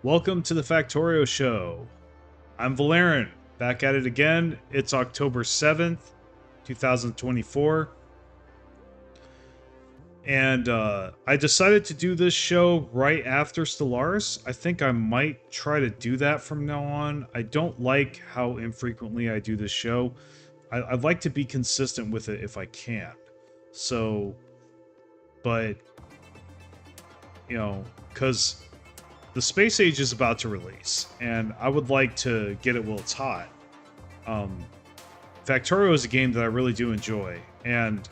Welcome to the Factorio Show. I'm Volairen, back at it again. It's October 7th, 2024. And I decided to do this show right after Stellaris. I think I might try to do that from now on. I don't like how infrequently I do this show. I'd like to be consistent with it if I can. So, but, you know, because the Space Age is about to release, and I would like to get it while it's hot. Factorio is a game that I really do enjoy, and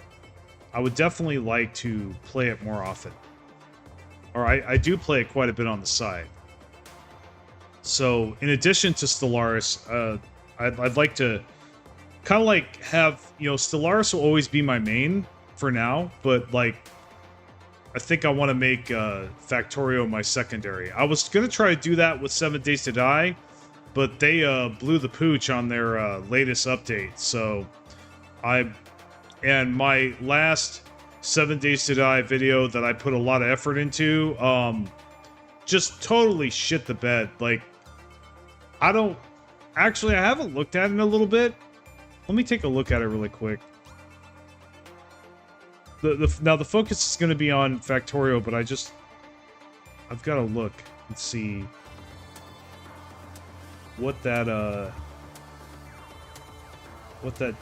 I would definitely like to play it more often. Or I do play it quite a bit on the side. So, in addition to Stellaris, I'd like to kind of like have, you know, Stellaris will always be my main for now, but like, I think I want to make Factorio my secondary. I was going to try to do that with 7 Days to Die, but they blew the pooch on their latest update. So and my last 7 Days to Die video that I put a lot of effort into just totally shit the bed. Like, I haven't looked at it in a little bit. Let me take a look at it really quick. Now the focus is going to be on Factorio, but I've got to look and see what that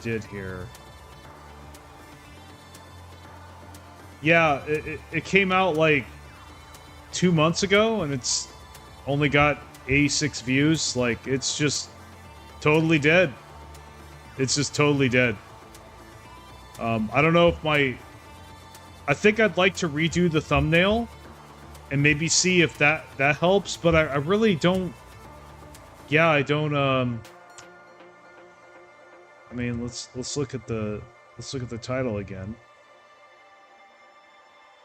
did here. Yeah, it came out like 2 months ago, and it's only got 86 views. Like, it's just totally dead. It's just totally dead. I don't know if I think I'd like to redo the thumbnail and maybe see if that helps, but I really don't. Yeah, I don't. I mean, let's look at the title again.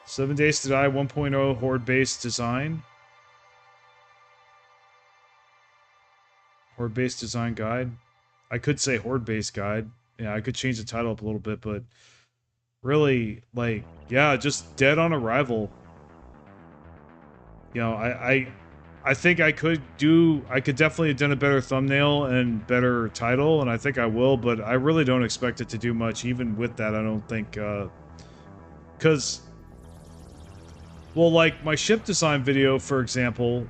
7 Days to Die 1.0 Horde-based design. Horde-based design guide. I could say Horde-based guide. Yeah, I could change the title up a little bit, but really, like, yeah, just dead on arrival. You know, I think I could definitely have done a better thumbnail and better title, and I think I will, but I really don't expect it to do much. Even with that, I don't think, because, well, like, my ship design video, for example,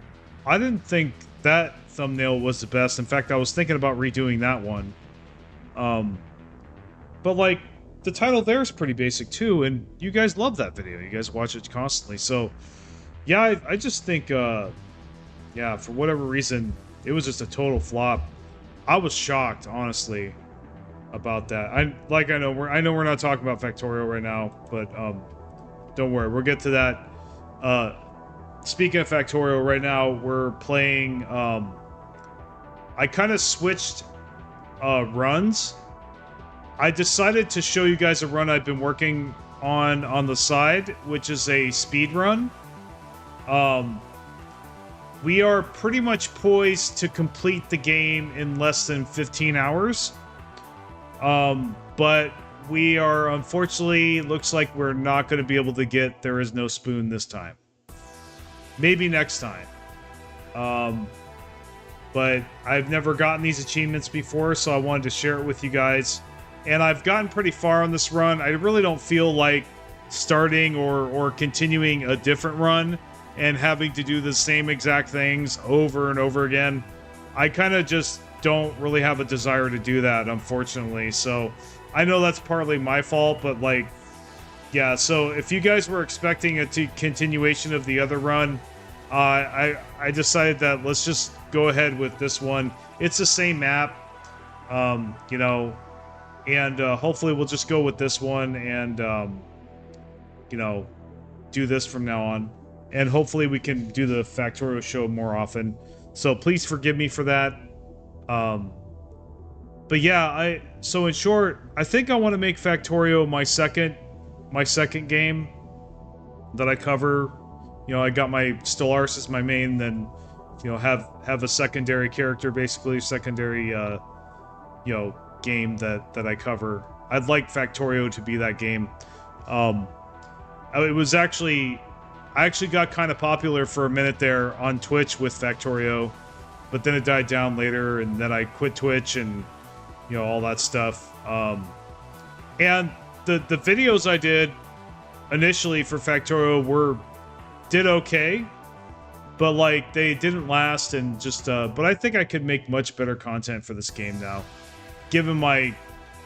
I didn't think that thumbnail was the best. In fact, I was thinking about redoing that one. But, like, the title there is pretty basic too, and you guys love that video. You guys watch it constantly. So, yeah, I just think, yeah, for whatever reason, it was just a total flop. I was shocked, honestly, about that. I know we're not talking about Factorio right now, but don't worry, we'll get to that. Speaking of Factorio, right now we're playing. I kind of switched runs. I decided to show you guys a run I've been working on the side, which is a speed run. We are pretty much poised to complete the game in less than 15 hours. But we are, unfortunately, looks like we're not going to be able to get There Is No Spoon this time. Maybe next time. But I've never gotten these achievements before, so I wanted to share it with you guys. And I've gotten pretty far on this run. I really don't feel like starting or continuing a different run and having to do the same exact things over and over again. I kind of just don't really have a desire to do that, unfortunately. So I know that's partly my fault, but like, yeah, so if you guys were expecting a continuation of the other run, I decided that let's just go ahead with this one. It's the same map, you know, and hopefully we'll just go with this one and, you know, do this from now on. And hopefully we can do the Factorio show more often. So please forgive me for that. But yeah, so in short, I think I want to make Factorio my second game that I cover. You know, I got my Stellaris as my main, then, you know, have a secondary character, basically secondary, you know, game that I cover. I'd like Factorio to be that game. It was actually, I actually got kind of popular for a minute there on Twitch with Factorio, but then it died down later, and then I quit Twitch and, you know, all that stuff. And the videos I did initially for Factorio did okay, but like they didn't last, and just but I think I could make much better content for this game now, given my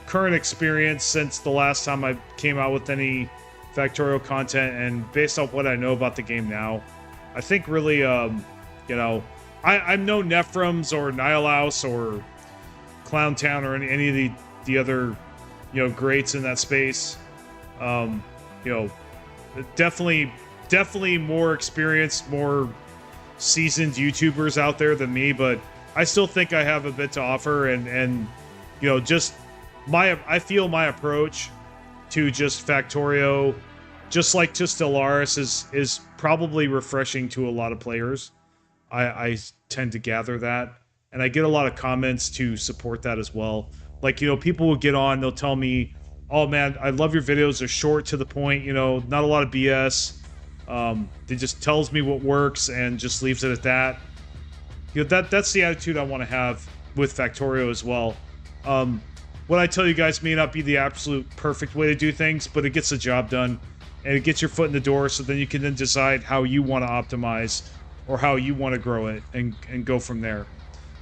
current experience since the last time I came out with any Factorio content, and based off what I know about the game now, I think really, you know, I'm no Nephrums or Nihilaus or Clowntown or any of the other, you know, greats in that space. You know, definitely more experienced, more seasoned YouTubers out there than me, but I still think I have a bit to offer, and you know, just I feel my approach to just Factorio, just like to Stellaris, is probably refreshing to a lot of players. I tend to gather that, and I get a lot of comments to support that as well. Like, you know, people will get on, they'll tell me, oh man, I love your videos, they're short, to the point, you know, not a lot of BS. It just tells me what works and just leaves it at that. You know, that's the attitude I want to have with Factorio as well. What I tell you guys may not be the absolute perfect way to do things, but it gets the job done, and it gets your foot in the door, so then you can then decide how you want to optimize or how you want to grow it, and go from there.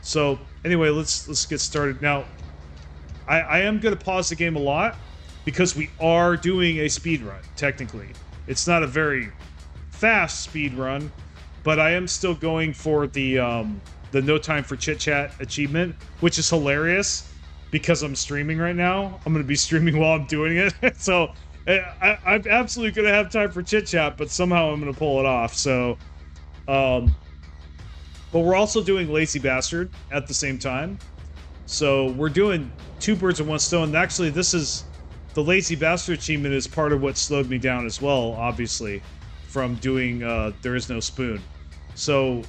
So anyway, let's get started. Now, I am going to pause the game a lot because we are doing a speed run. Technically, it's not a very fast speed run, but I am still going for the No Time for Chit Chat achievement, which is hilarious because I'm streaming right now. I'm going to be streaming while I'm doing it, so I'm absolutely going to have time for chit chat, but somehow I'm going to pull it off. So, but we're also doing Lazy Bastard at the same time. So we're doing two birds with one stone. Actually, this is the Lazy Bastard achievement is part of what slowed me down as well, obviously, from doing There Is No Spoon. So,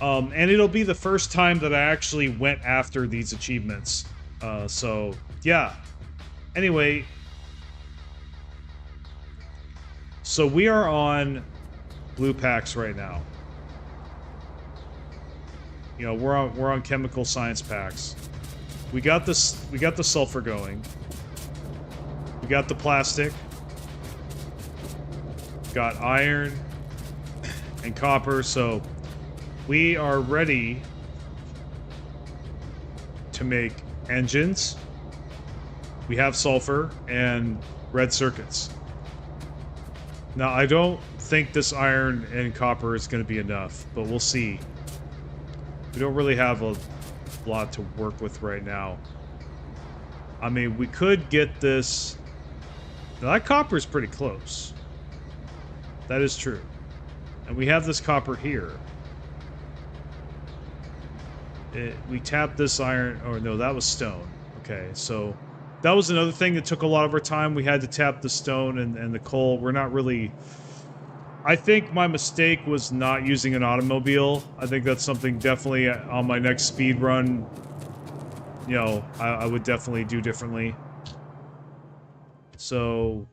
and it'll be the first time that I actually went after these achievements. So, yeah. Anyway, so we are on blue packs right now. You know, we're on chemical science packs. We got the sulfur going. We got the plastic. Got iron and copper, so we are ready to make engines. We have sulfur and red circuits. Now, I don't think this iron and copper is going to be enough, but we'll see. We don't really have a lot to work with right now. I mean, we could get this... Now, that copper is pretty close. That is true. And we have this copper here. We tapped this iron... Oh, no, that was stone. Okay, so... That was another thing that took a lot of our time. We had to tap the stone and the coal. We're not really... I think my mistake was not using an automobile. I think that's something definitely on my next speed run, you know, I would definitely do differently. So,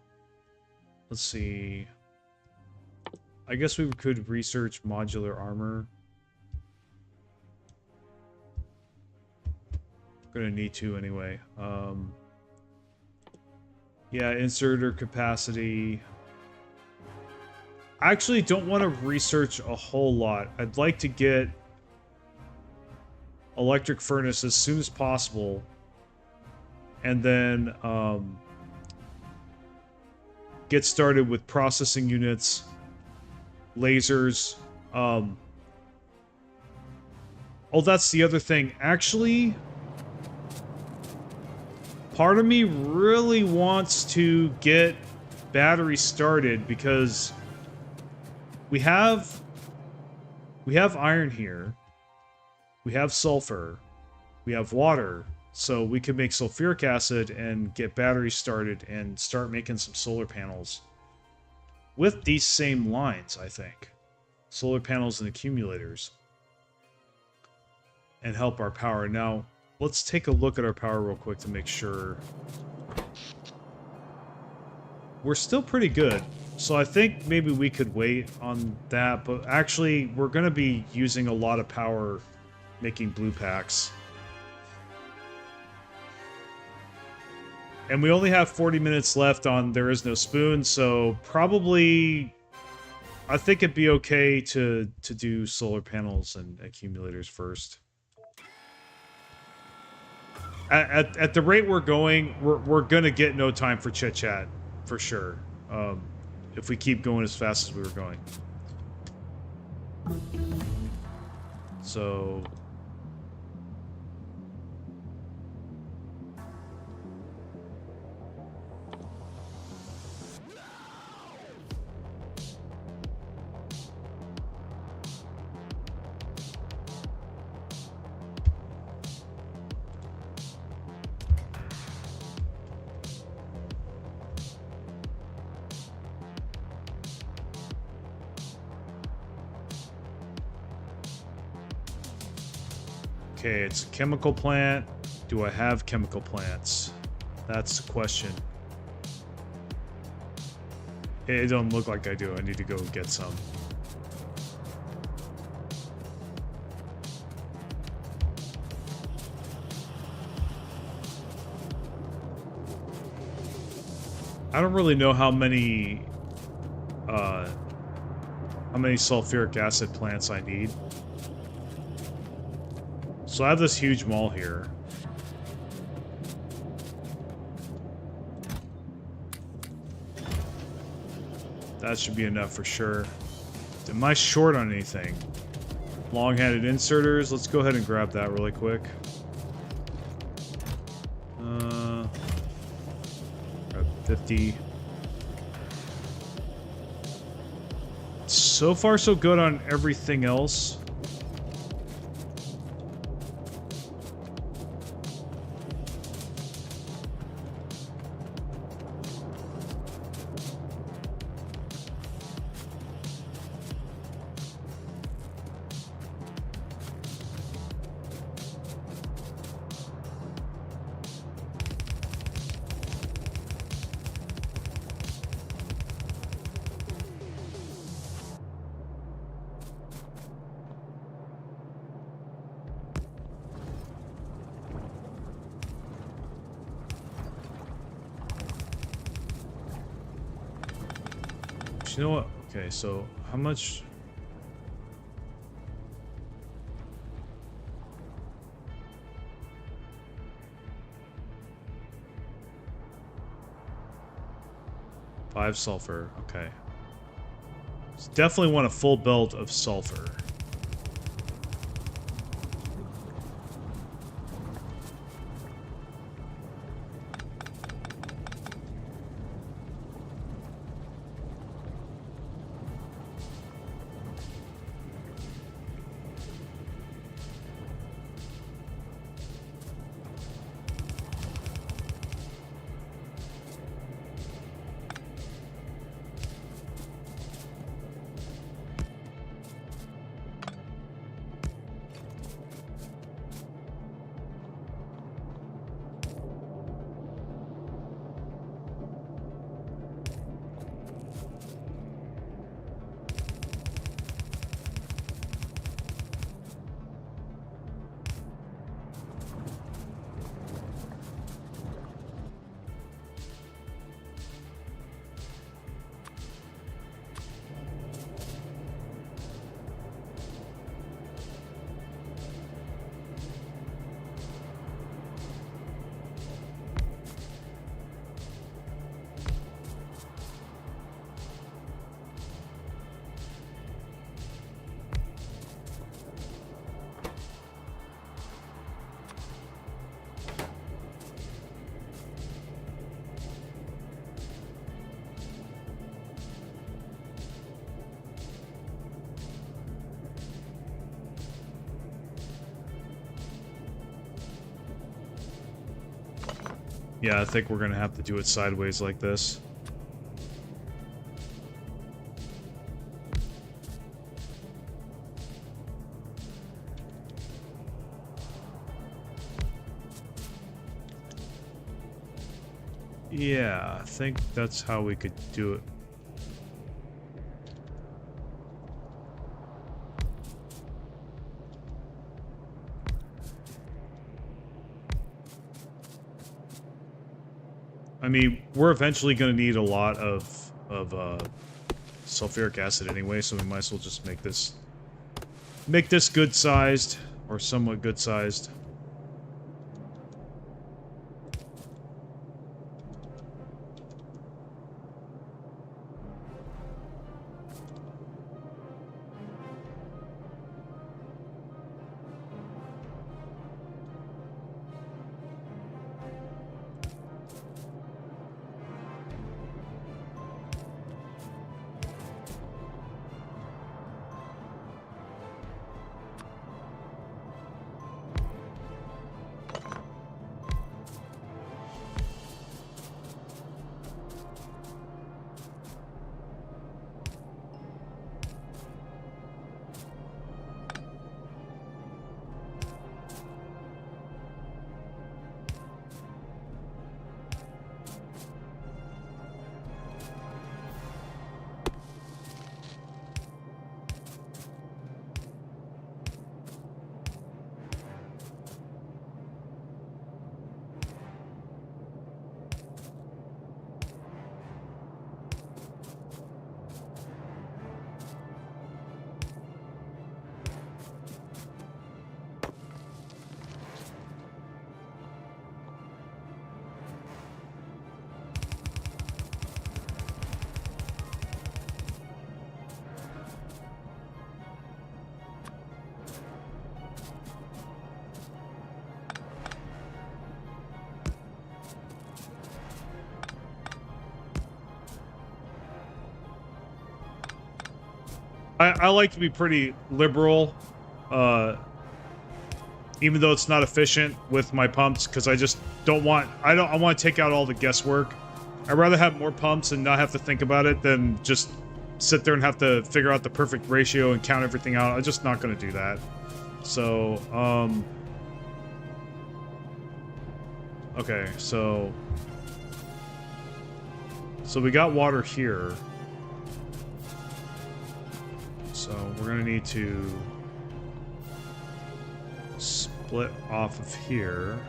let's see. I guess we could research modular armor. We're gonna need to anyway. Yeah, inserter capacity. I actually don't want to research a whole lot. I'd like to get electric furnace as soon as possible, and then get started with processing units, lasers. Oh, that's the other thing. Actually, part of me really wants to get batteries started because we have iron here, we have sulfur, we have water, so we could make sulfuric acid and get batteries started and start making some solar panels with these same lines, I think. Solar panels and accumulators. And help our power. Now, let's take a look at our power real quick to make sure. We're still pretty good. So I think maybe we could wait on that, but actually we're going to be using a lot of power making blue packs. And we only have 40 minutes left on There Is No Spoon, so probably I think it'd be okay to do solar panels and accumulators first. At the rate we're going, we're gonna get no time for chit chat for sure. If we keep going as fast as we were going. So okay, it's a chemical plant. Do I have chemical plants? That's the question. It don't look like I do. I need to go get some. I don't really know how many sulfuric acid plants I need. So I have this huge mall here. That should be enough for sure. Am I short on anything? Long-handed inserters. Let's go ahead and grab that really quick. Grab 50. So far, so good on everything else. You know what? Okay, so how much? Five sulfur. Okay. So definitely want a full belt of sulfur. Yeah, I think we're gonna have to do it sideways like this. Yeah, I think that's how we could do it. I mean, we're eventually going to need a lot of sulfuric acid anyway, so we might as well just make this good sized, or somewhat good sized. I like to be pretty liberal, even though it's not efficient with my pumps, because I just don't want, I want to take out all the guesswork. I'd rather have more pumps and not have to think about it than just sit there and have to figure out the perfect ratio and count everything out. I'm just not going to do that. So, okay, so we got water here. So we're going to need to split off of here.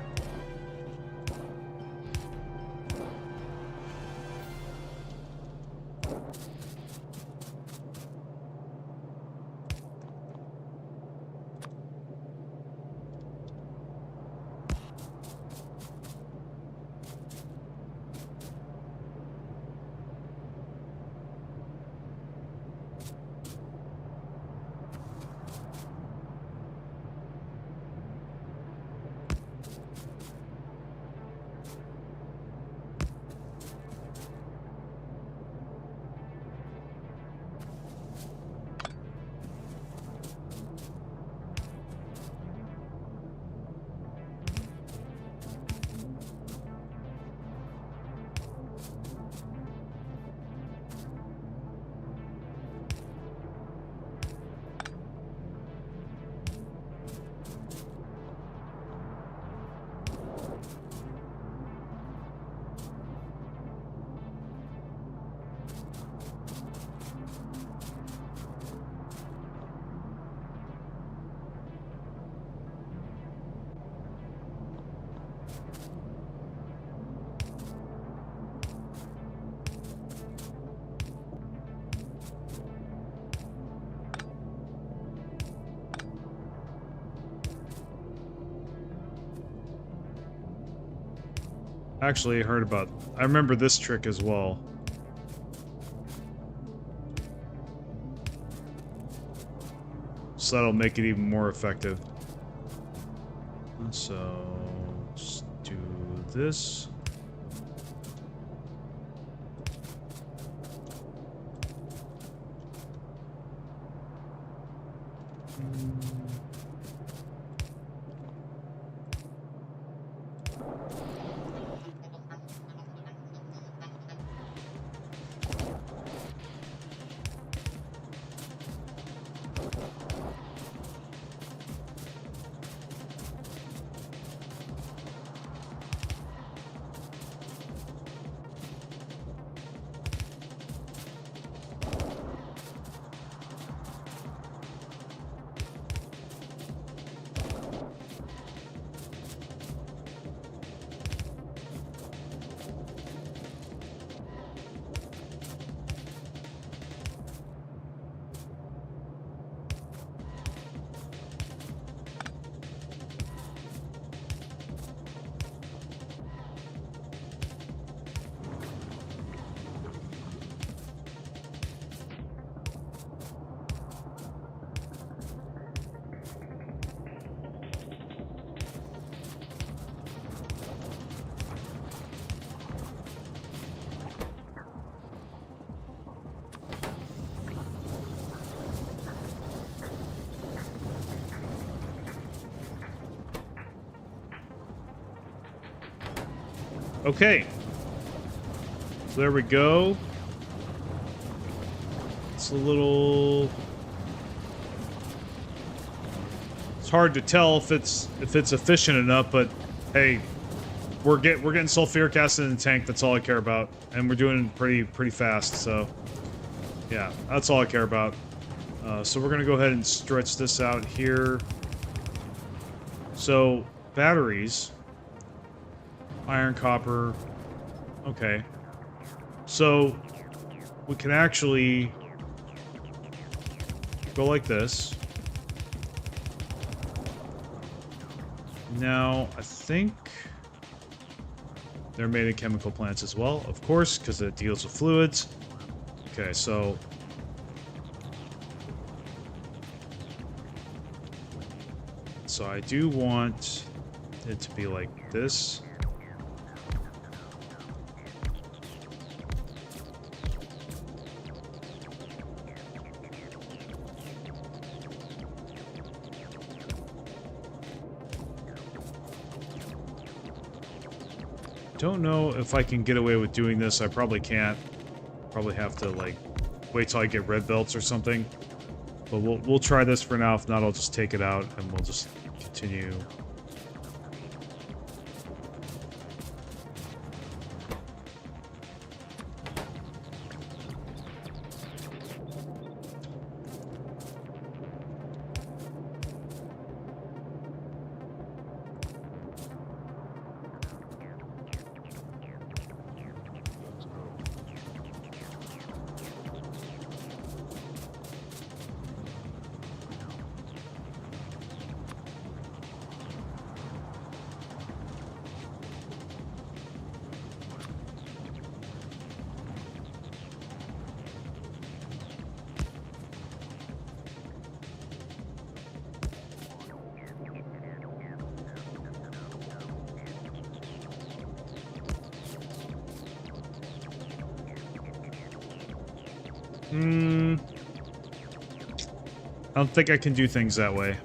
Actually, I remember this trick as well. So that'll make it even more effective. So, just do this. Okay. So there we go. It's a little... It's hard to tell if it's efficient enough, but hey, we're getting sulfuric acid in the tank. That's all I care about, and we're doing pretty fast. So yeah, that's all I care about. So we're gonna go ahead and stretch this out here. So batteries, iron, copper. Okay, so we can actually go like this. Now, I think they're made in chemical plants as well, of course, because it deals with fluids. Okay, so... So I do want it to be like this. Don't know if I can get away with doing this. I probably can't. Probably have to, like, wait till I get red belts or something. But we'll try this for now. If not, I'll just take it out and we'll just continue. I don't think I can do things that way.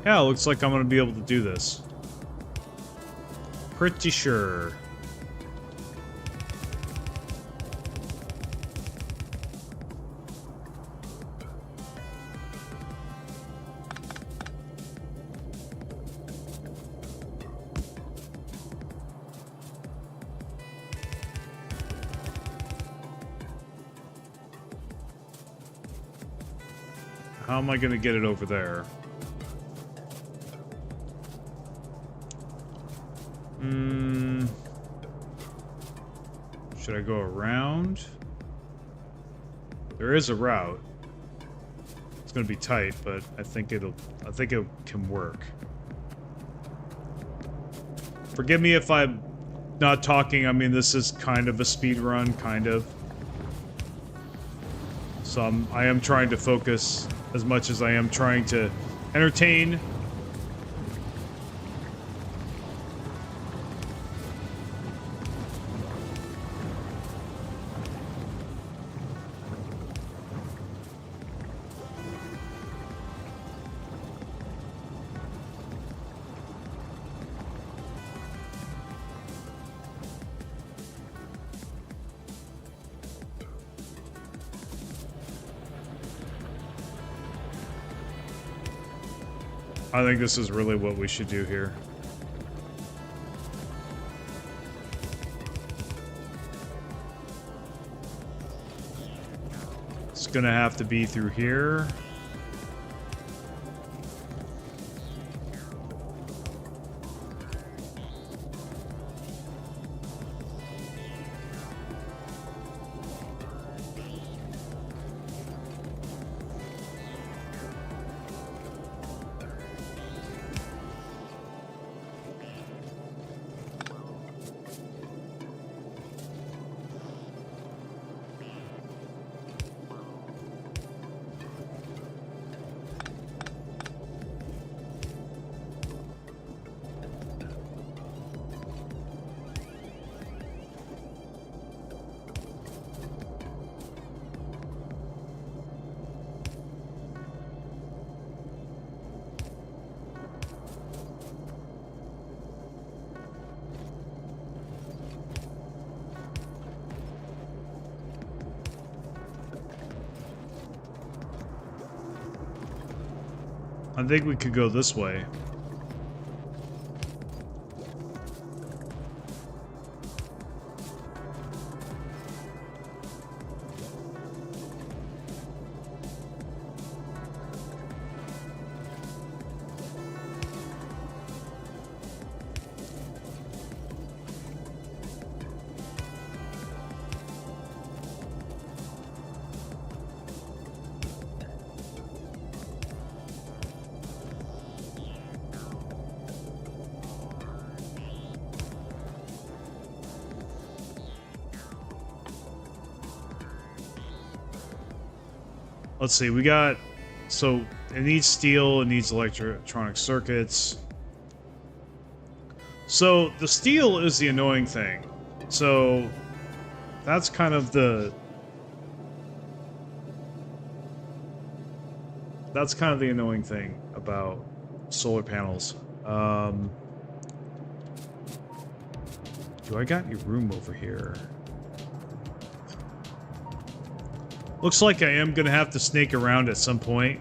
Yeah, it looks like I'm going to be able to do this. Pretty sure. How am I going to get it over there? Should I go around? There is a route. It's going to be tight, but I think it can work. Forgive me if I'm not talking. I mean, this is kind of a speed run, kind of. So I am trying to focus as much as I am trying to entertain. I think this is really what we should do here. It's gonna have to be through here. I think we could go this way. Let's see, we got... So, it needs steel, it needs electronic circuits. So, the steel is the annoying thing. So, that's kind of the... That's kind of the annoying thing about solar panels. Do I got any room over here? Looks like I am gonna have to snake around at some point.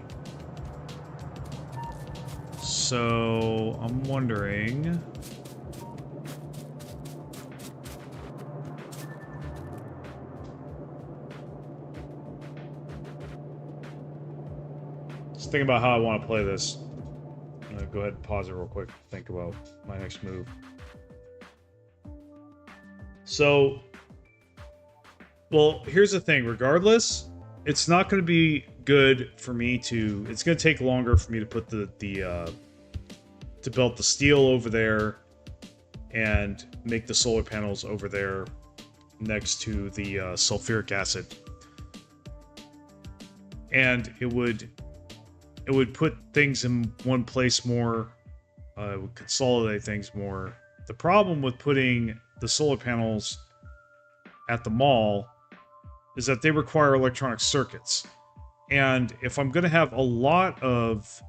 So, I'm wondering... Just thinking about how I want to play this. I'm gonna go ahead and pause it real quick. Think about my next move. So... Well, here's the thing. Regardless, it's not going to be good for me to... It's going to take longer for me to put to build the steel over there and make the solar panels over there next to the sulfuric acid. And it would put things in one place more. It would consolidate things more. The problem with putting the solar panels at the mall is that they require electronic circuits. And if I'm going to have a lot of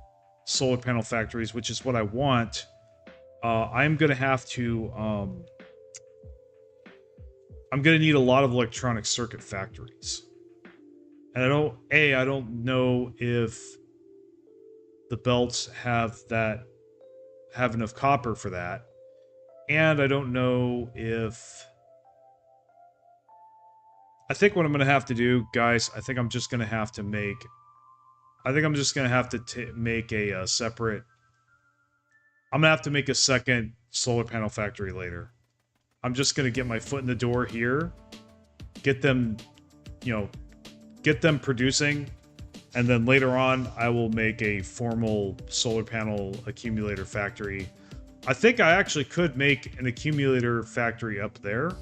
solar panel factories, which is what I want, I'm going to have to... I'm going to need a lot of electronic circuit factories. And I don't know if the belts have enough copper for that. And I don't know if... I think what I'm going to have to do, guys, I think I'm just going to have to make... I think I'm just going to have to make a separate... I'm going to have to make a second solar panel factory later. I'm just going to get my foot in the door here. Get them, you know, get them producing. And then later on, I will make a formal solar panel accumulator factory. I think I actually could make an accumulator factory up there.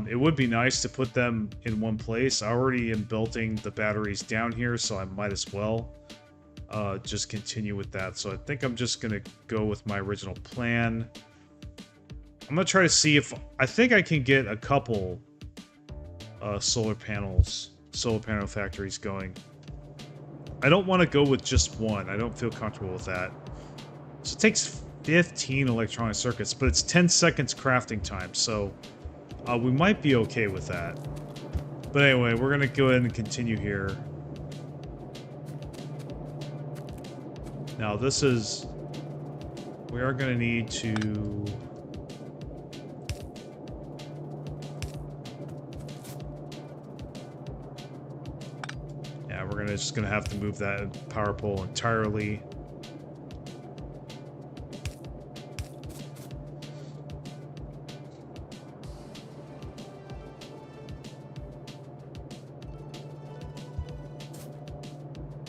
It would be nice to put them in one place. I already am building the batteries down here, so I might as well just continue with that. So I think I'm just going to go with my original plan. I'm going to try to see if... I think I can get a couple solar panel factories going. I don't want to go with just one. I don't feel comfortable with that. So it takes 15 electronic circuits, but it's 10 seconds crafting time, so we might be okay with that. But anyway, we're going to go ahead and continue here. Now this is... We are going to need to... Yeah, we're just going to have to move that power pole entirely.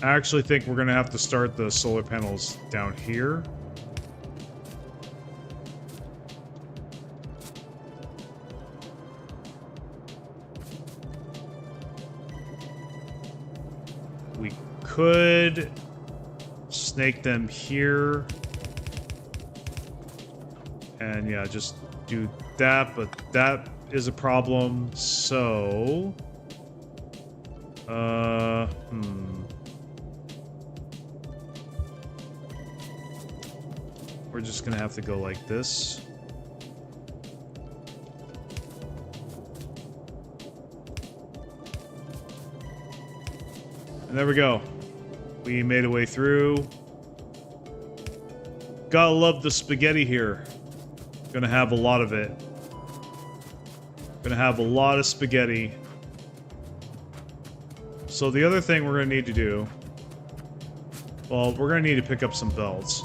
I actually think we're going to have to start the solar panels down here. We could snake them here. And yeah, just do that, but that is a problem, so... We're just gonna have to go like this. And there we go. We made a way through. Gotta love the spaghetti here. Gonna have a lot of it. Gonna have a lot of spaghetti. So the other thing we're gonna need to do... Well, we're gonna need to pick up some belts.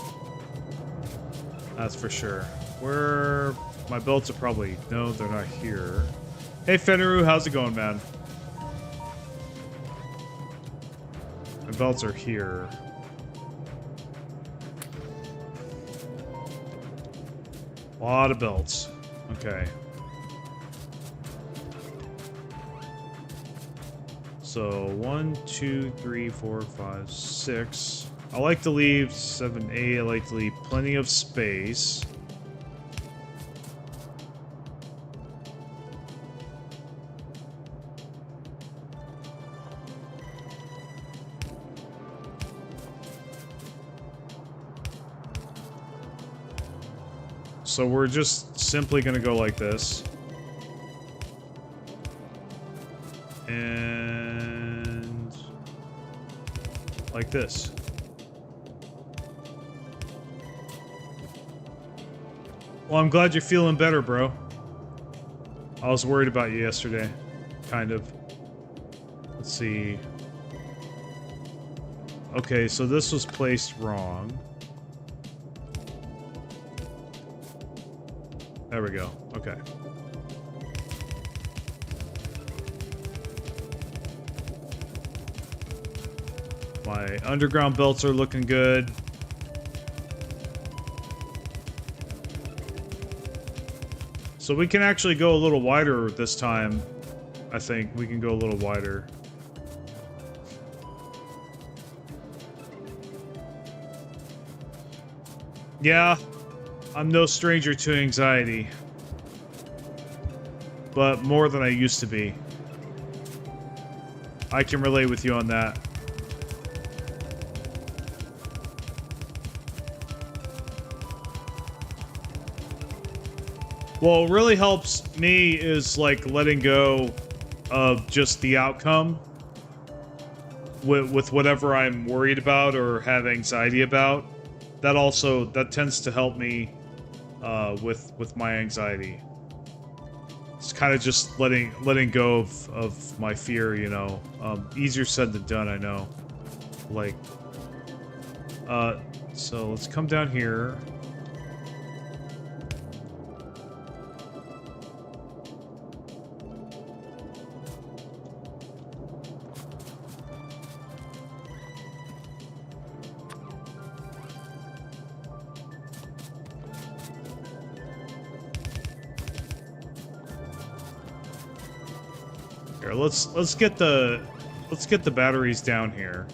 That's for sure. Where... My belts are probably... No, they're not here. Hey, Fenru, how's it going, man? My belts are here. A lot of belts. Okay. So, 1, 2, 3, 4, 5, 6... I like to leave 7, 8. I like to leave plenty of space. So we're just simply going to go like this. And like this. Well, I'm glad you're feeling better, bro. I was worried about you yesterday. Kind of. Let's see. Okay, so this was placed wrong. There we go. Okay. My underground belts are looking good. So we can actually go a little wider this time. I think we can go a little wider. Yeah, I'm no stranger to anxiety. But more than I used to be. I can relate with you on that. Well, what really helps me is like letting go of just the outcome with whatever I'm worried about or have anxiety about. That tends to help me with my anxiety. It's kind of just letting go of my fear, you know. Easier said than done, I know. Like, so let's come down here. Here, let's get the batteries down here.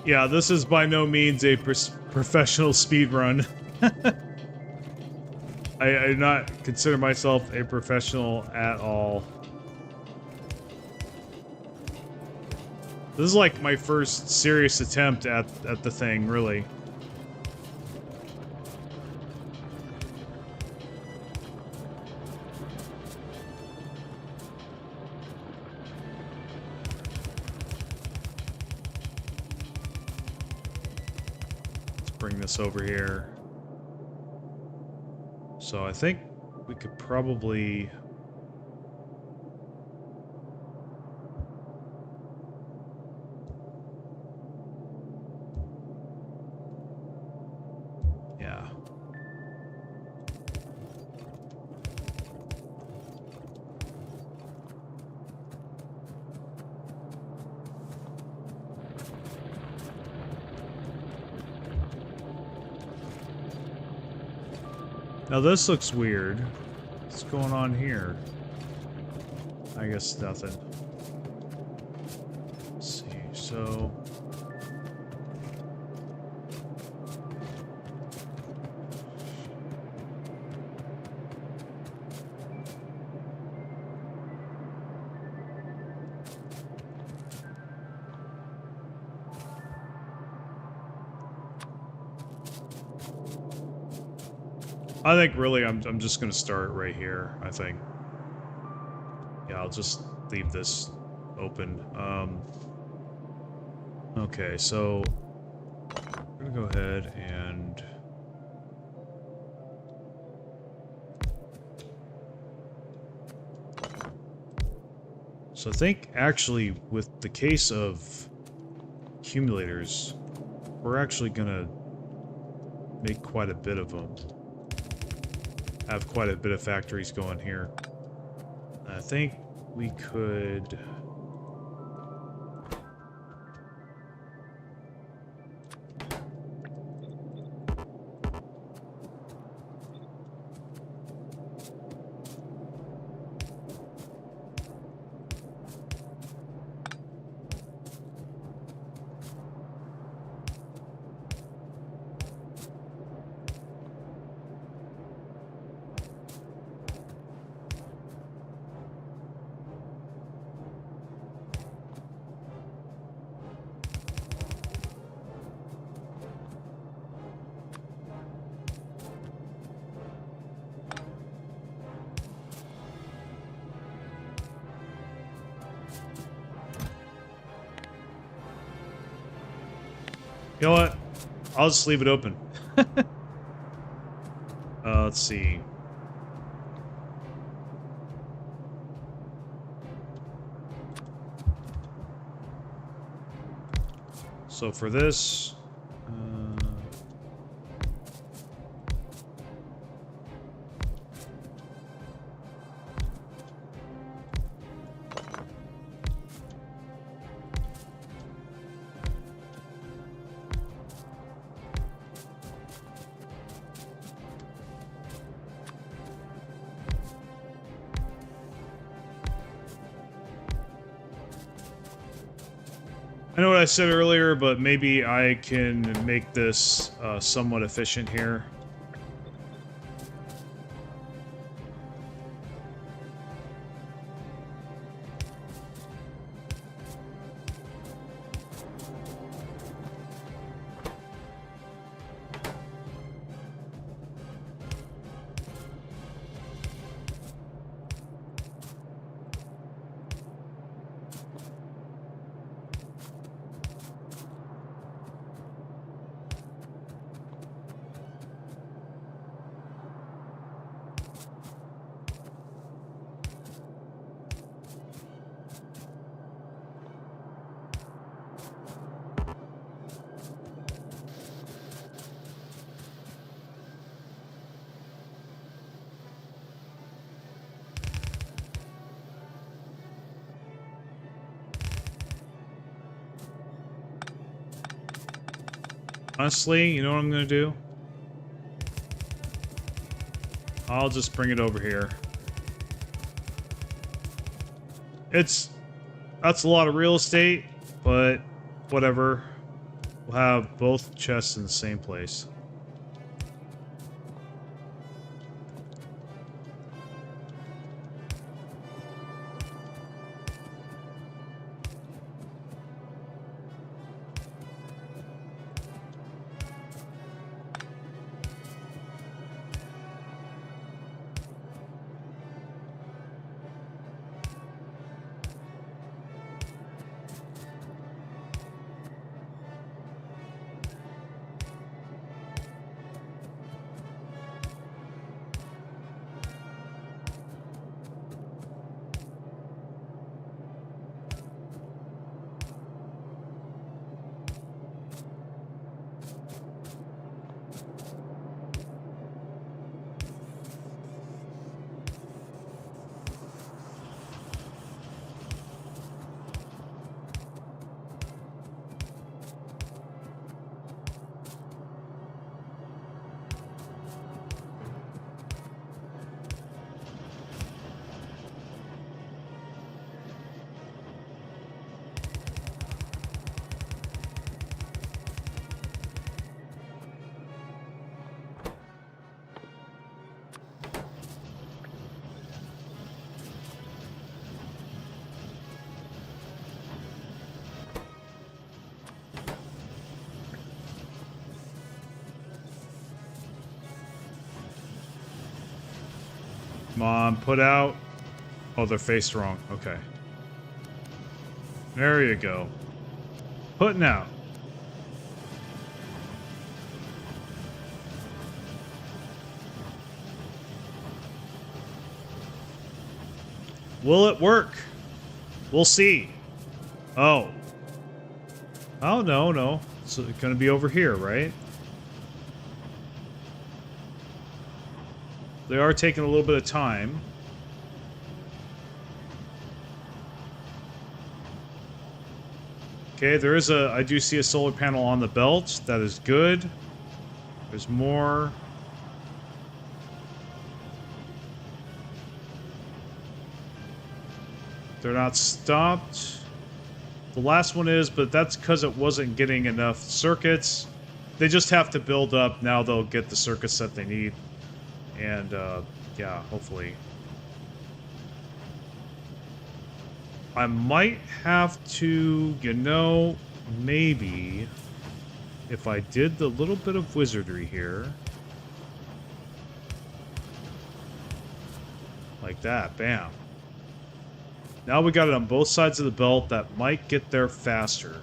Yeah, this is by no means a professional speedrun. I do not consider myself a professional at all. This is like my first serious attempt at the thing, really. Bring this over here. So I think we could probably... Yeah. Now this looks weird. What's going on here? I guess nothing. Let's see, so... I think really I'm just gonna start right here, I think. Yeah, I'll just leave this open. Okay, so we're gonna go ahead and so I think actually with the case of accumulators, we're actually gonna make quite a bit of them. Have quite a bit of factories going here. I think we could... You know what? I'll just leave it open. Let's see. So for this... I know what I said earlier, but maybe I can make this somewhat efficient here. Honestly, you know what I'm gonna do? I'll just bring it over here. That's a lot of real estate, but whatever. We'll have both chests in the same place. Come on, put out. Oh, they're faced wrong. Okay. There you go. Putting out. Will it work? We'll see. Oh. Oh, no, no. It's gonna be over here, right? They are taking a little bit of time. Okay, there is I do see a solar panel on the belt. That is good. There's more. They're not stopped. The last one is, but that's because it wasn't getting enough circuits. They just have to build up. Now they'll get the circuits that they need. And, yeah, hopefully. I might have to, you know, maybe if I did the little bit of wizardry here. Like that, bam. Now we got it on both sides of the belt. That might get there faster.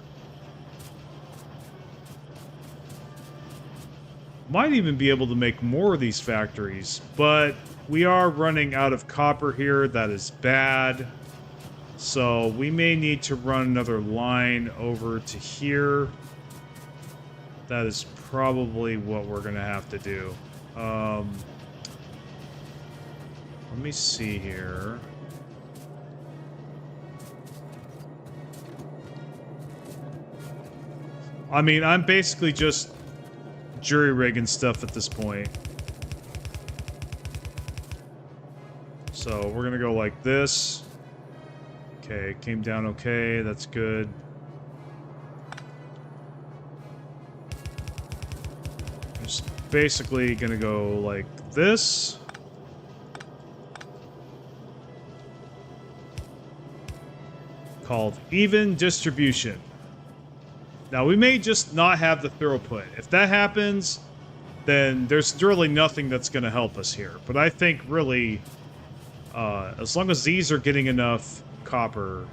Might even be able to make more of these factories, but we are running out of copper here. That is bad. So we may need to run another line over to here. That is probably what we're going to have to do. Let me see here. I mean, I'm basically just jury-rigging stuff at this point. So we're gonna go like this. Okay, came down okay, that's good. just basically gonna go like this. Called even distribution. Now we may just not have the throughput. If that happens, then there's really nothing that's going to help us here. But I think really, as long as these are getting enough copper,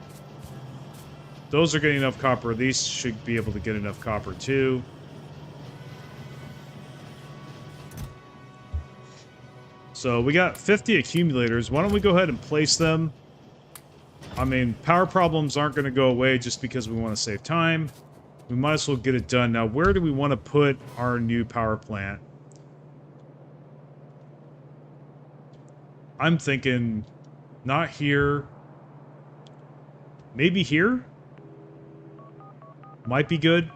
those are getting enough copper, these should be able to get enough copper too. So we got 50 accumulators. Why don't we go ahead and place them? I mean, power problems aren't going to go away just because we want to save time. We might as well get it done. Now, where do we want to put our new power plant? I'm thinking not here. Maybe here? Might be good.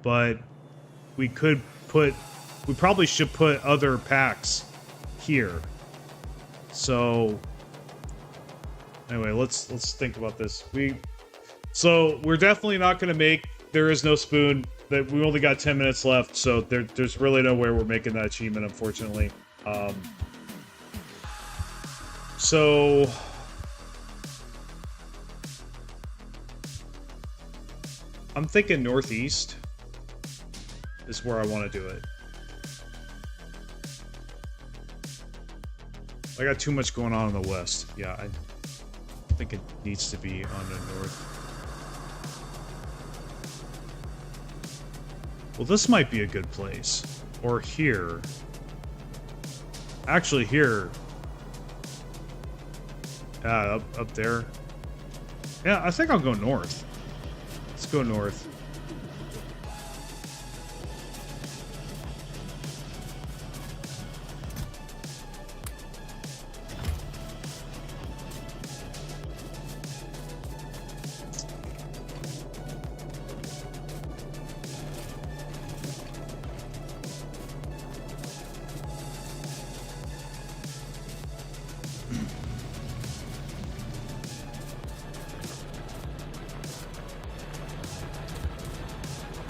But we could put... We probably should put other packs here. So... Anyway, let's think about this. So we're definitely not going to make There Is No Spoon. That we only got 10 minutes left, so there's really no way we're making that achievement, unfortunately. So I'm thinking northeast is where I want to do it. I got too much going on in the west. Yeah, I think it needs to be on the north. Well, this might be a good place. Or here. Actually, here. Up there. Yeah, I think I'll go north. Let's go north.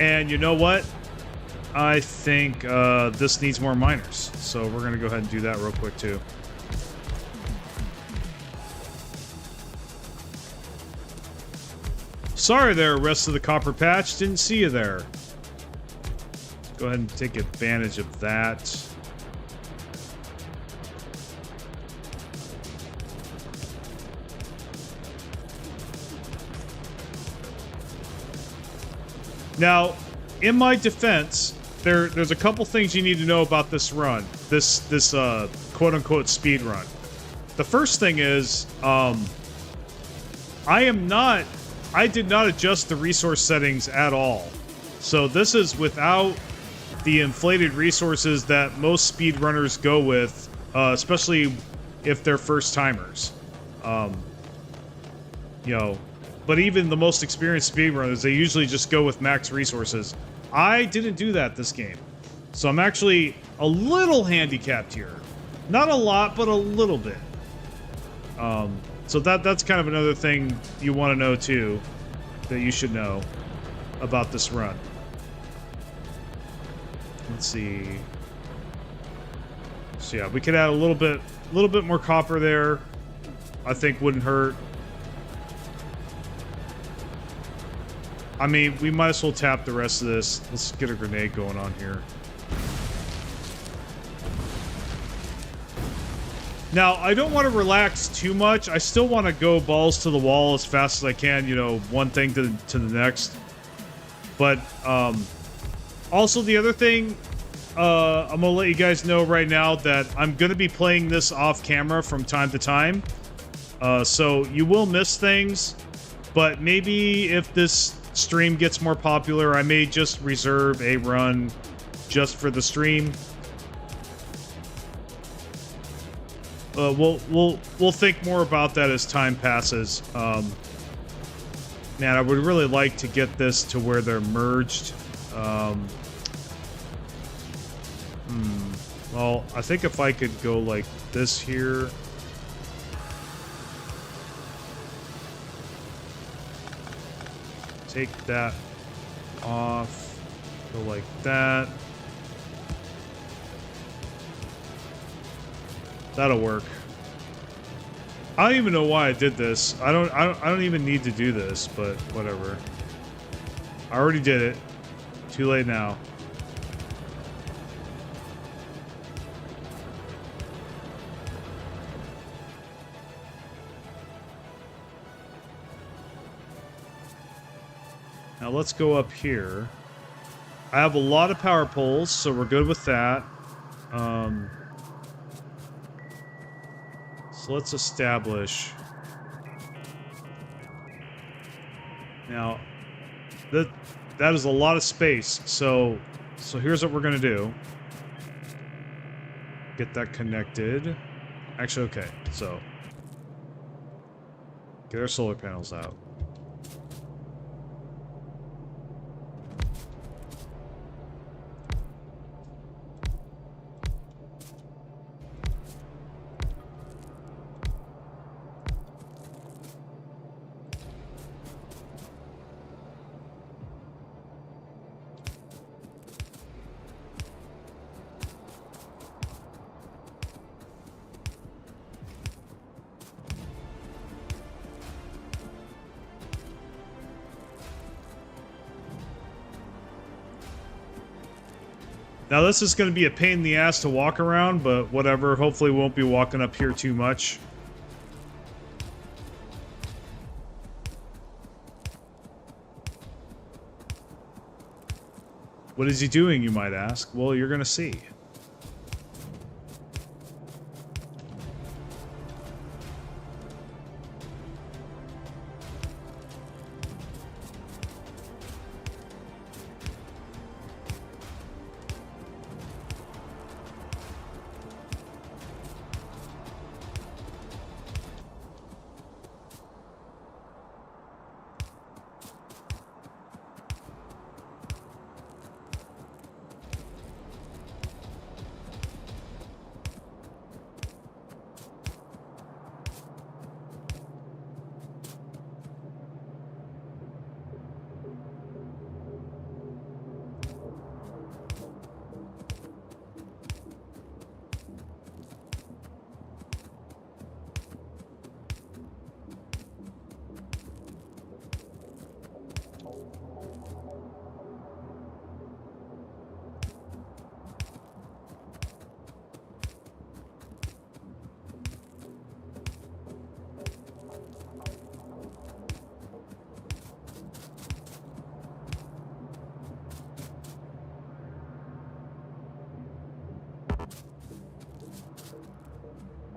And you know what? I think this needs more miners. So we're going to go ahead and do that real quick, too. Sorry there, rest of the Copper Patch. Didn't see you there. Go ahead and take advantage of that. Now, in my defense, there's a couple things you need to know about this run, this quote-unquote speed run. The first thing is, I did not adjust the resource settings at all. So this is without the inflated resources that most speedrunners go with, especially if they're first-timers. You know, but even the most experienced speedrunners, they usually just go with max resources. I didn't do that this game. So I'm actually a little handicapped here. Not a lot, but a little bit. So that's kind of another thing you want to know too, that you should know about this run. Let's see. So yeah, we could add a little bit more copper there. I think wouldn't hurt. I mean, we might as well tap the rest of this. Let's get a grenade going on here. Now, I don't want to relax too much. I still want to go balls to the wall as fast as I can, you know, one thing to the next. But, also the other thing, I'm going to let you guys know right now that I'm going to be playing this off camera from time to time. So you will miss things, but maybe if this stream gets more popular, I may just reserve a run just for the stream. We'll think more about that as time passes. Man, I would really like to get this to where they're merged. Well, I think if I could go like this here. Take that off. Go like that. That'll work. I don't even know why I did this. I don't even need to do this, but whatever. I already did it. Too late now. Now let's go up here. I have a lot of power poles, so we're good with that. So let's establish. Now, that is a lot of space. So here's what we're gonna do. Get that connected. Actually, okay. So get our solar panels out. Now this is going to be a pain in the ass to walk around, but whatever. Hopefully we won't be walking up here too much. What is he doing, you might ask? Well, you're going to see.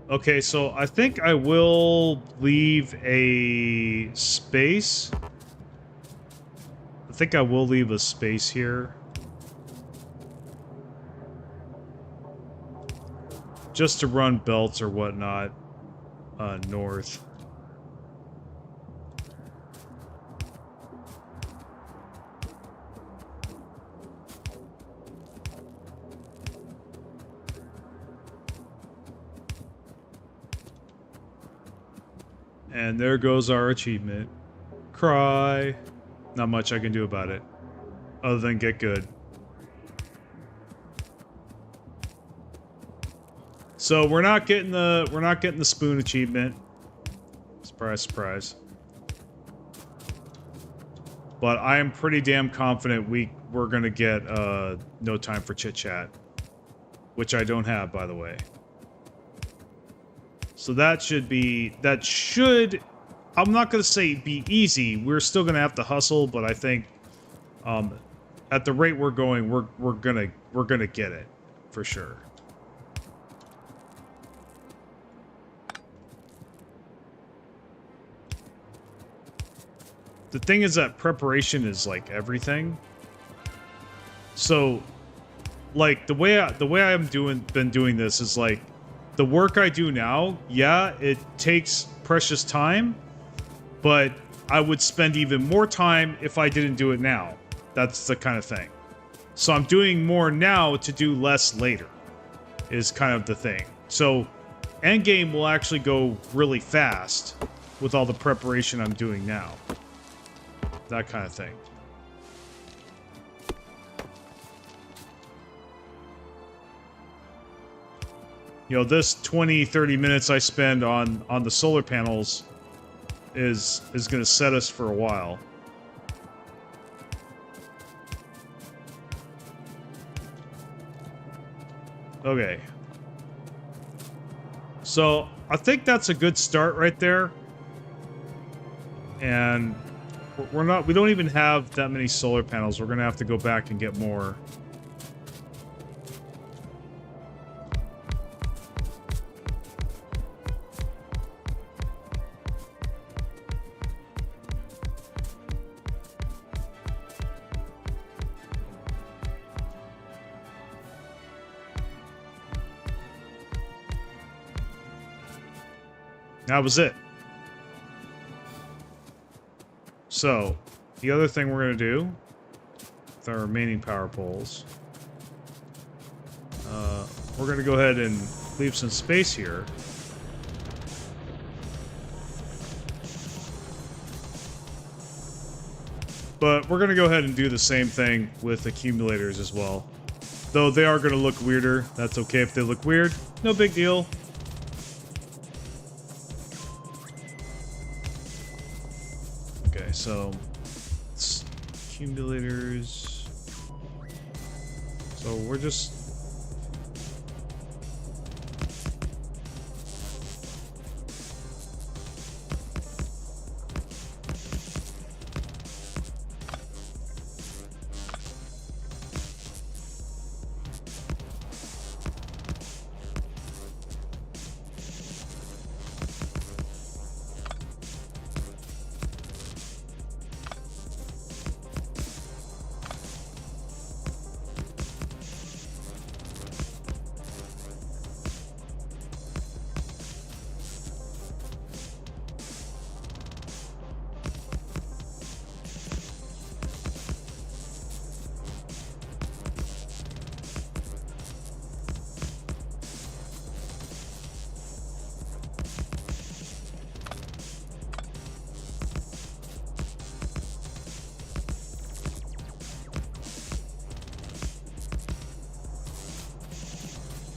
Okay, so I think I will leave a space. I think I will leave a space here. Just to run belts or whatnot north. And there goes our achievement. Cry. Not much I can do about it. Other than get good. So we're not getting the spoon achievement. Surprise, surprise. But I am pretty damn confident we're gonna get no time for chit chat. Which I don't have, by the way. So that should, I'm not going to say be easy. We're still going to have to hustle, but I think at the rate we're going, we're going to get it for sure. The thing is that preparation is like everything. So like the way I've been doing this is like the work I do now, yeah, it takes precious time, but I would spend even more time if I didn't do it now. That's the kind of thing. So I'm doing more now to do less later, is kind of the thing. So endgame will actually go really fast with all the preparation I'm doing now. That kind of thing. you know, this 20-30 minutes I spend on the solar panels is going to set us for a while. Okay. So, I think that's a good start right there. And we don't even have that many solar panels. We're going to have to go back and get more. That was it. So, the other thing we're going to do with our remaining power poles, we're going to go ahead and leave some space here. But we're going to go ahead and do the same thing with accumulators as well. Though they are going to look weirder. That's okay if they look weird. No big deal. Okay, so it's accumulators. So we're just...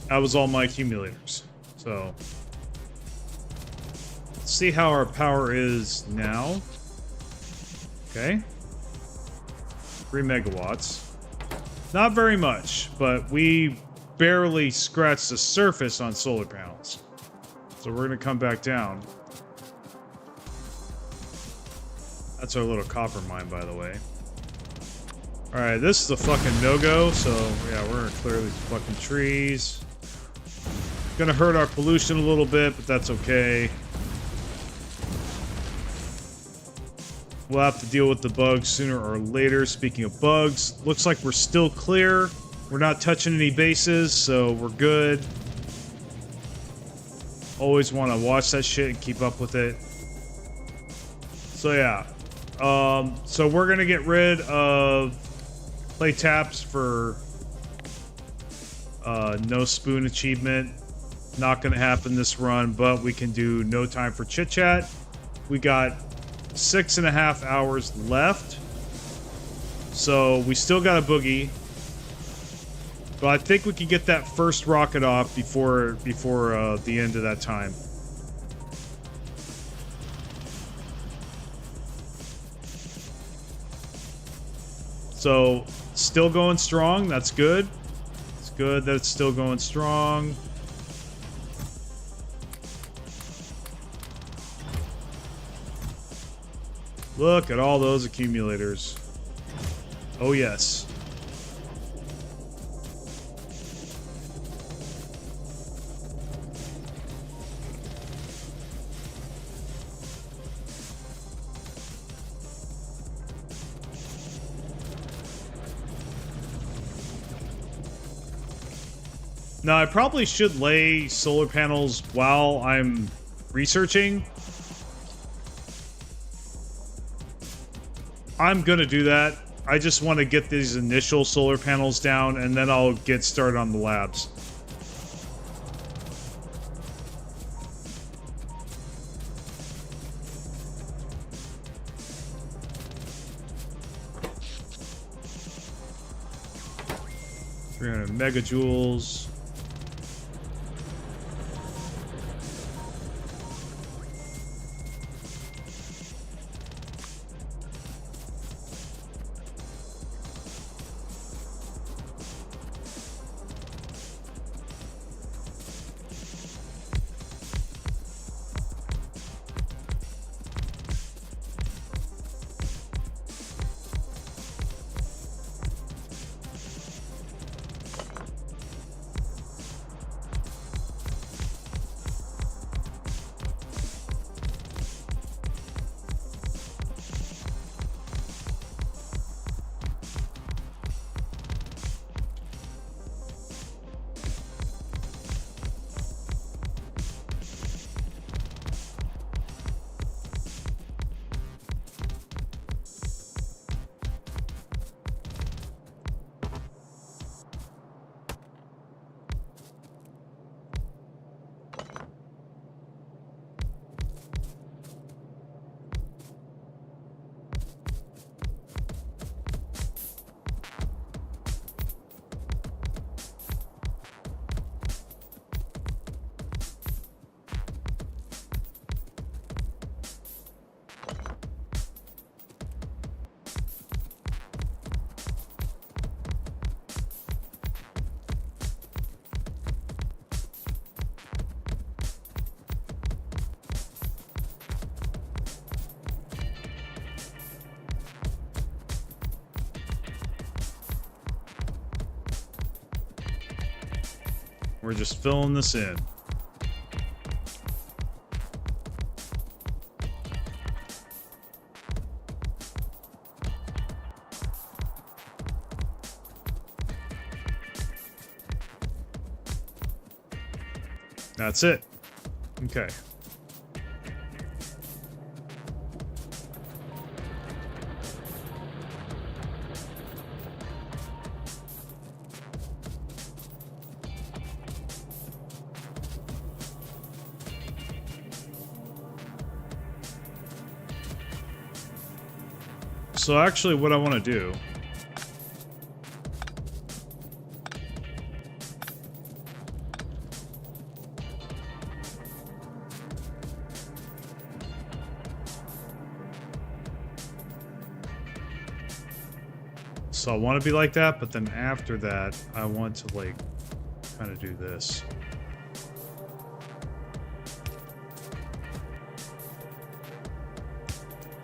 That was all my accumulators. So, let's see how our power is now. Okay. 3 megawatts. Not very much, but we barely scratched the surface on solar panels. So we're going to come back down. That's our little copper mine, by the way. Alright, this is a fucking no-go, so yeah, we're going to clear these fucking trees. Gonna hurt our pollution a little bit, but that's okay. We'll have to deal with the bugs sooner or later. Speaking of bugs, looks like we're still clear. We're not touching any bases, so we're good. Always want to watch that shit and keep up with it. So yeah. So we're gonna get rid of play taps for no spoon achievement. Not gonna happen this run, but we can do no time for chit chat. We got 6.5 hours left, so we still got a boogie. But I think we can get that first rocket off before the end of that time. So still going strong. That's good. It's good that it's still going strong. Look at all those accumulators. Oh, yes. Now, I probably should lay solar panels while I'm researching. I'm gonna do that. I just want to get these initial solar panels down, and then I'll get started on the labs. $300 megajoules. We're just filling this in. That's it. Okay. So actually what I want to do so I want to be like that, but then after that I want to like kind of do this.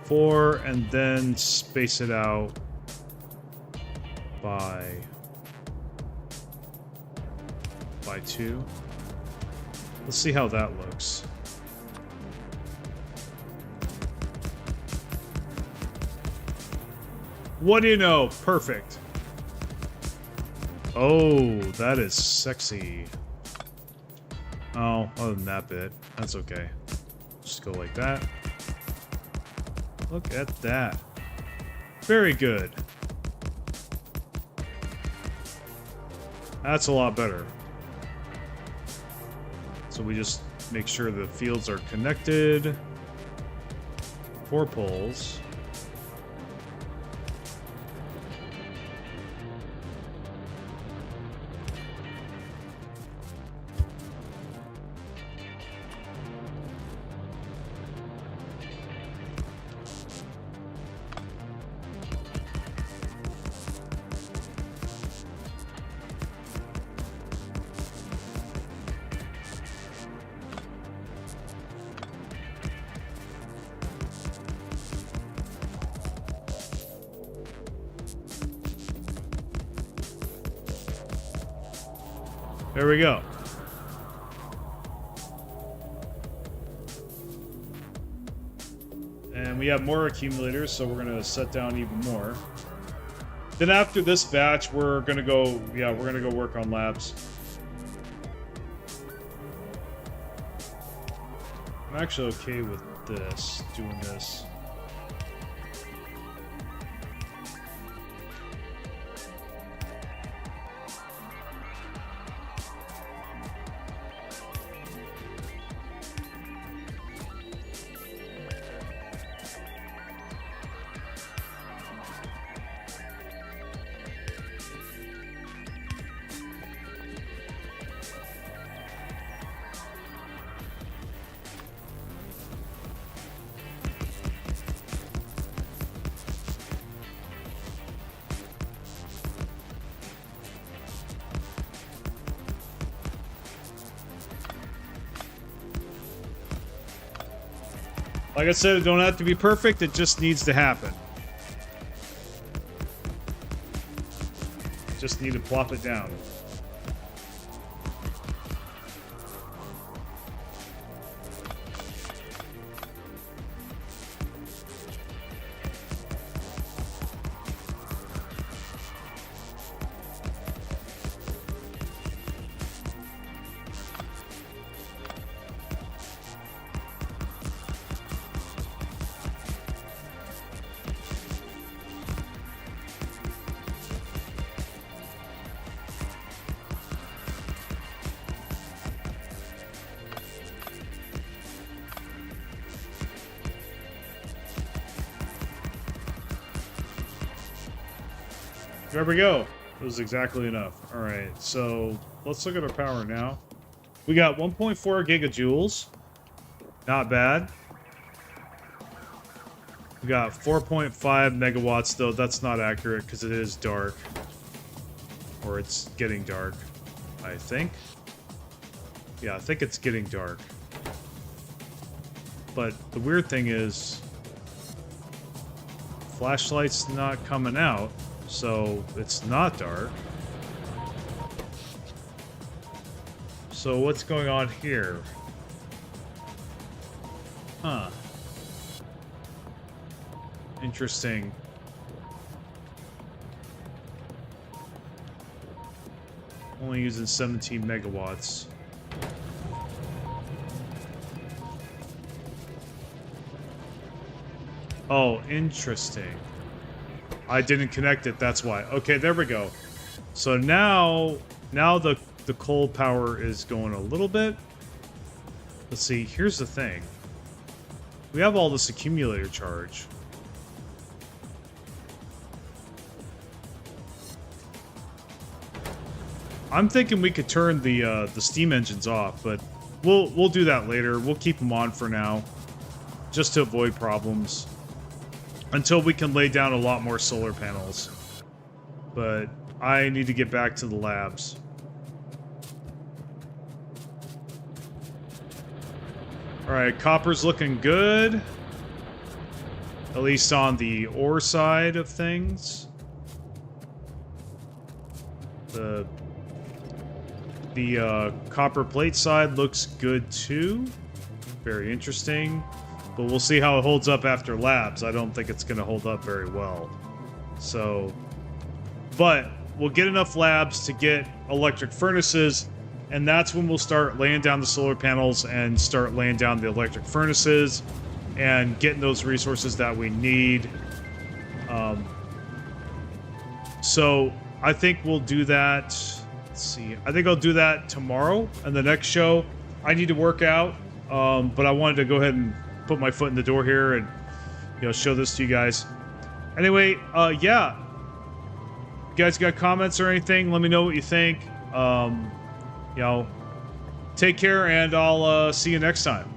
Four, and then space it out by 2. Let's see how that looks. What do you know? Perfect. Oh, that is sexy. Oh, other than that bit, that's okay. Just go like that. Look at that. Very good. That's a lot better. So we just make sure the fields are connected. 4 poles. There we go. And we have more accumulators, so we're gonna set down even more. Then after this batch, we're gonna go, we're gonna go work on labs. I'm actually okay with this, doing this. Like I said, it don't have to be perfect, it just needs to happen. Just need to plop it down. There we go. It was exactly enough. All right, so let's look at our power now. We got 1.4 gigajoules. Not bad. We got 4.5 megawatts, though. That's not accurate because it is dark. Or it's getting dark, I think. Yeah, I think it's getting dark. But the weird thing is, flashlight's not coming out. So, it's not dark. So what's going on here? Huh. Interesting. Only using 17 megawatts. Oh, interesting. I didn't connect it, that's why. Okay, there we go. So now the coal power is going a little bit. Let's see, here's the thing. We have all this accumulator charge. I'm thinking we could turn the steam engines off, but we'll do that later. We'll keep them on for now, just to avoid problems, until we can lay down a lot more solar panels. But I need to get back to the labs. Alright, copper's looking good. At least on the ore side of things. The copper plate side looks good too. Very interesting. But we'll see how it holds up after labs. I don't think it's going to hold up very well. So, but we'll get enough labs to get electric furnaces, and that's when we'll start laying down the solar panels and start laying down the electric furnaces and getting those resources that we need. So I think we'll do that. Let's see. I think I'll do that tomorrow and the next show. I need to work out, but I wanted to go ahead and put my foot in the door here and, you know, show this to you guys. Anyway, yeah. You guys got comments or anything? Let me know what you think. You know, take care, and I'll see you next time.